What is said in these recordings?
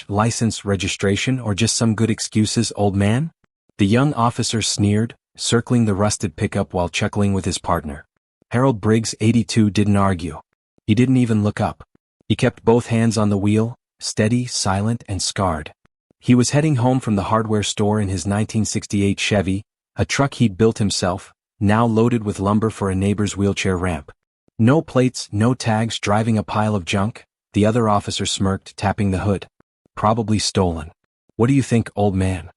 License registration or just some good excuses, old man? The young officer sneered, circling the rusted pickup while chuckling with his partner. Harold Briggs, 82, didn't argue. He didn't even look up. He kept both hands on the wheel, steady, silent, and scarred. He was heading home from the hardware store in his 1968 Chevy, a truck he'd built himself, now loaded with lumber for a neighbor's wheelchair ramp. No plates, no tags, driving a pile of junk, the other officer smirked, tapping the hood. Probably stolen. What do you think, old man?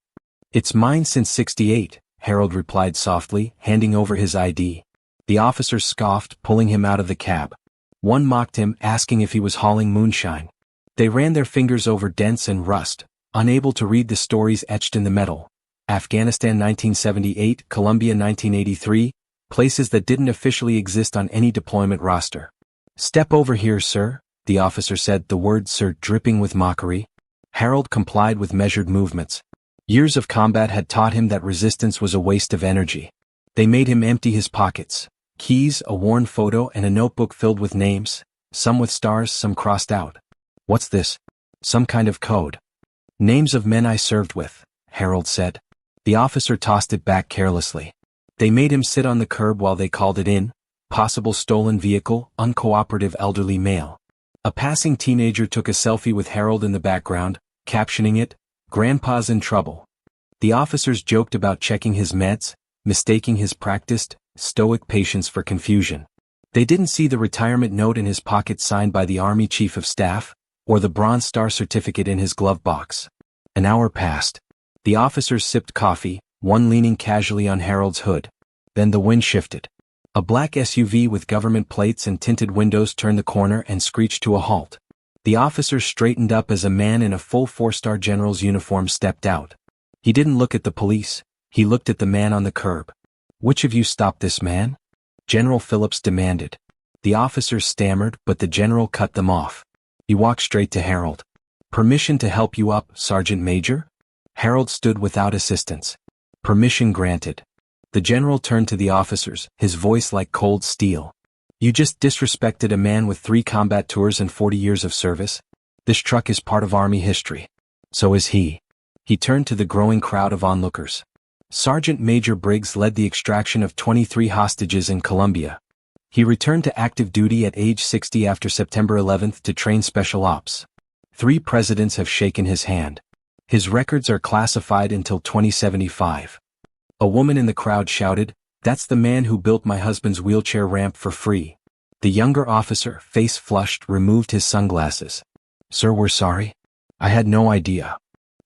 It's mine since '68, Harold replied softly, handing over his ID. The officer scoffed, pulling him out of the cab. One mocked him, asking if he was hauling moonshine. They ran their fingers over dents and rust, unable to read the stories etched in the metal. Afghanistan 1978, Colombia 1983, places that didn't officially exist on any deployment roster. Step over here, sir, the officer said, the word sir dripping with mockery. Harold complied with measured movements. Years of combat had taught him that resistance was a waste of energy. They made him empty his pockets. Keys, a worn photo, and a notebook filled with names, some with stars, some crossed out. What's this? Some kind of code. Names of men I served with, Harold said. The officer tossed it back carelessly. They made him sit on the curb while they called it in. Possible stolen vehicle, uncooperative elderly male. A passing teenager took a selfie with Harold in the background, captioning it, Grandpa's in trouble. The officers joked about checking his meds, mistaking his practiced, stoic patience for confusion. They didn't see the retirement note in his pocket signed by the Army Chief of Staff, or the Bronze Star certificate in his glove box. An hour passed. The officers sipped coffee, one leaning casually on Harold's hood. Then the wind shifted. A black SUV with government plates and tinted windows turned the corner and screeched to a halt. The officers straightened up as a man in a full four-star general's uniform stepped out. He didn't look at the police, he looked at the man on the curb. Which of you stopped this man? General Phillips demanded. The officers stammered, but the general cut them off. He walked straight to Harold. Permission to help you up, Sergeant Major? Harold stood without assistance. Permission granted. The general turned to the officers, his voice like cold steel. You just disrespected a man with 3 combat tours and 40 years of service. This truck is part of Army history. So is he. He turned to the growing crowd of onlookers. Sergeant Major Briggs led the extraction of 23 hostages in Colombia. He returned to active duty at age 60 after September 11th to train special ops. 3 presidents have shaken his hand. His records are classified until 2075. A woman in the crowd shouted, "That's the man who built my husband's wheelchair ramp for free." The younger officer, face flushed, removed his sunglasses. "Sir, we're sorry. I had no idea."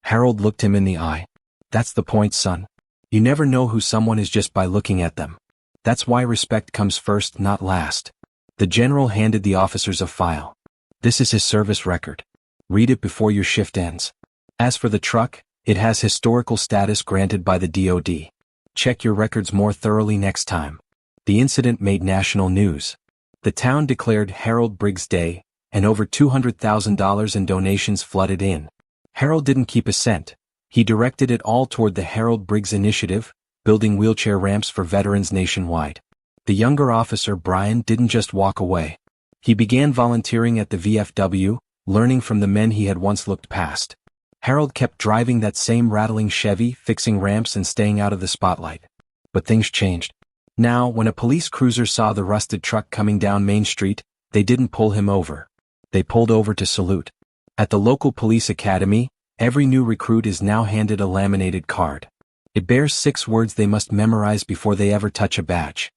Harold looked him in the eye. "That's the point, son. You never know who someone is just by looking at them. That's why respect comes first, not last." The general handed the officers a file. "This is his service record. Read it before your shift ends. As for the truck, it has historical status granted by the DoD. Check your records more thoroughly next time." The incident made national news. The town declared Harold Briggs Day, and over $200,000 in donations flooded in. Harold didn't keep a cent. He directed it all toward the Harold Briggs Initiative, building wheelchair ramps for veterans nationwide. The younger officer, Brian, didn't just walk away. He began volunteering at the VFW, learning from the men he had once looked past. Harold kept driving that same rattling Chevy, fixing ramps and staying out of the spotlight. But things changed. Now, when a police cruiser saw the rusted truck coming down Main Street, they didn't pull him over. They pulled over to salute. At the local police academy, every new recruit is now handed a laminated card. It bears 6 words they must memorize before they ever touch a badge.